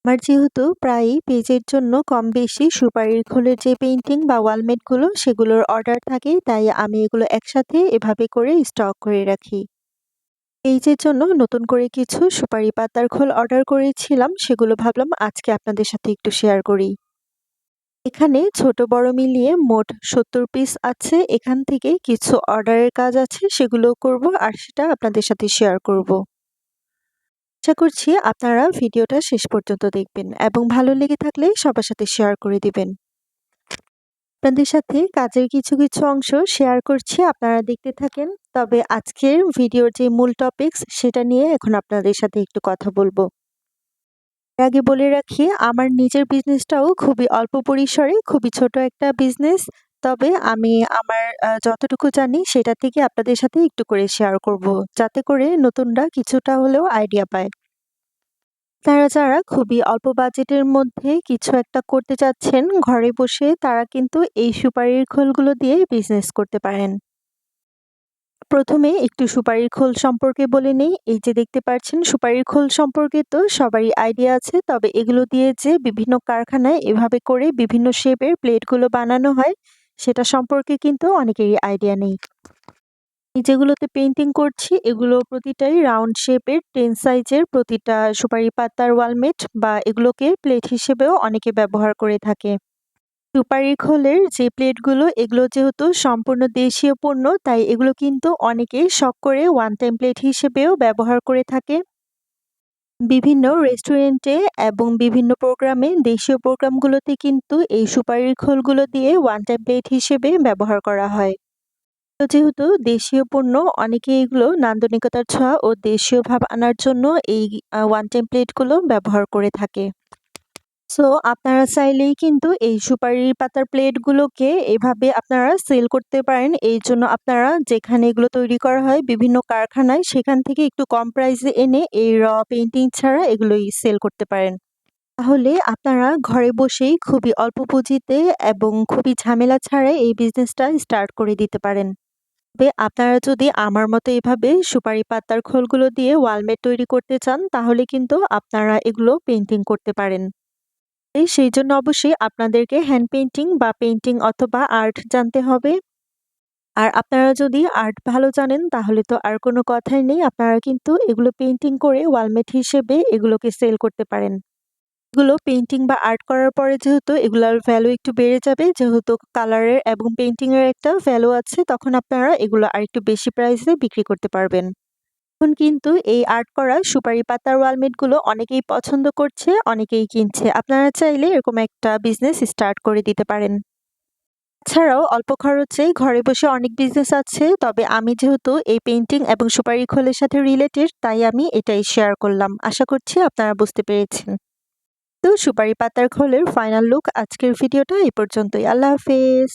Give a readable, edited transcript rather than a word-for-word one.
আমার যেহেতু প্রায়ই পেজের জন্য কম বেশি সুপারির খোলের যে পেইন্টিং বা ওয়ালমেট গুলো সেগুলোর অর্ডার থাকে, তাই আমি এগুলো একসাথে এভাবে করে স্টক করে রাখি। পেজের জন্য নতুন করে কিছু সুপারি পাতার খোল অর্ডার করেছিলাম, সেগুলো ভাবলাম আজকে আপনাদের সাথে একটু শেয়ার করি। এখানে ছোট বড় মিলিয়ে মোট ৭০ পিস আছে। এখান থেকে কিছু অর্ডারের কাজ আছে, সেগুলো করব আর সেটা আপনাদের সাথে শেয়ার করব। আশা করছি আপনারা ভিডিওটা শেষ পর্যন্ত দেখবেন এবং ভালো লেগে থাকলে সবার সাথে শেয়ার করে দিবেন। আপনাদের সাথে কাজের কিছু অংশ শেয়ার করছি, আপনারা দেখতে থাকেন। তবে আজকের ভিডিওর যে মূল টপিকস সেটা নিয়ে এখন আপনাদের সাথে একটু কথা বলবো। এর আগে বলে রাখি, আমার নিজের বিজনেসটাও খুবই অল্প পরিসরে, খুবই ছোট একটা বিজনেস। তবে আমি আমার যতটুকু জানি সেটা থেকে আপনাদের সাথে একটু করে শেয়ার করব, যাতে করে নতুনরা কিছুটা হলেও আইডিয়া পায়। তারা যারা খুবই অল্প বাজেটের মধ্যে কিছু একটা করতে চাচ্ছেন ঘরে বসে, তারা কিন্তু এই সুপারির খোলগুলো দিয়ে বিজনেস করতে পারেন। প্রথমে একটু সুপারির খোল সম্পর্কে বলে নেই। এই যে দেখতে পাচ্ছেন সুপারির খোল সম্পর্কে তো সবারই আইডিয়া আছে, তবে এগুলো দিয়ে যে বিভিন্ন কারখানায় এভাবে করে বিভিন্ন শেপের প্লেটগুলো বানানো হয় সেটা সম্পর্কে কিন্তু অনেকেরই আইডিয়া নেই। এই যেগুলোতে পেইন্টিং করছি এগুলো প্রতিটাই রাউন্ড শেপের 10 সাইজের প্রতিটা সুপারি পাতার ওয়ালমেট বা এগুলোকে প্লেট হিসেবেও অনেকে ব্যবহার করে থাকে। সুপারি খোলের যে প্লেটগুলো এগুলো যেহেতু সম্পূর্ণ দেশীয় পণ্য, তাই এগুলো কিন্তু অনেকেই শখ করে ওয়ান টাইম প্লেট হিসেবেও ব্যবহার করে থাকে। বিভিন্ন রেস্টুরেন্টে এবং বিভিন্ন প্রোগ্রামে, দেশীয় প্রোগ্রামগুলোতে কিন্তু এই সুপারির খোলগুলো দিয়ে ওয়ান টাইম প্লেট হিসেবে ব্যবহার করা হয়। তো যেহেতু দেশীয় পণ্য, অনেকে এগুলো নান্দনিকতার ছোঁয়া ও দেশীয় ভাব আনার জন্য এই ওয়ান টাইম প্লেটগুলো ব্যবহার করে থাকে। সো আপনারা চাইলেই কিন্তু এই সুপারির পাতার প্লেটগুলোকে এভাবে আপনারা সেল করতে পারেন। এইজন্য আপনারা যেখানে এগুলো তৈরি করা হয় বিভিন্ন কারখানায়, সেখান থেকে একটু কম প্রাইসে এনে এই পেইন্টিং ছাড়া এগুলোই সেল করতে পারেন। তাহলে আপনারা ঘরে বসেই খুবই অল্প পুঁজিতে এবং খুবই ঝামেলা ছাড়াই এই বিজনেসটা স্টার্ট করে দিতে পারেন। তবে আপনারা যদি আমার মতো এভাবে সুপারি পাতার খোলগুলো দিয়ে ওয়ালমেট তৈরি করতে চান, তাহলে কিন্তু আপনারা এগুলো পেইন্টিং করতে পারেন। সেই জন্য অবশ্যই আপনাদেরকে হ্যান্ড পেইন্টিং বা পেইন্টিং অথবা আর্ট জানতে হবে। আর আপনারা যদি আর্ট ভালো জানেন তাহলে তো আর কোনো কথাই নেই। আপনারা কিন্তু এগুলো পেইন্টিং করে ওয়ালমেট হিসেবে এগুলোকে সেল করতে পারেন। এগুলো পেইন্টিং বা আর্ট করার পরে যেহেতু এগুলার ভ্যালু একটু বেড়ে যাবে, যেহেতু কালারের এবং পেইন্টিং এর একটা ভ্যালু আছে, তখন আপনারা এগুলো আরেকটু বেশি প্রাইসে বিক্রি করতে পারবেন। এখন কিন্তু এই আর্ট করা সুপারি পাতার ওয়ালমেটগুলো অনেকেই পছন্দ করছে, অনেকেই কিনছে। আপনারা চাইলে এরকম একটা বিজনেস স্টার্ট করে দিতে পারেন। এছাড়াও অল্প খরচে ঘরে বসে অনেক বিজনেস আছে, তবে আমি যেহেতু এই পেইন্টিং এবং সুপারি খোলের সাথে রিলেটেড, তাই আমি এটাই শেয়ার করলাম। আশা করছি আপনারা বুঝতে পেরেছেন। তো সুপারি পাতার খোলের ফাইনাল লুক আজকের ভিডিওটা এই পর্যন্তই। আল্লাহ হাফেজ।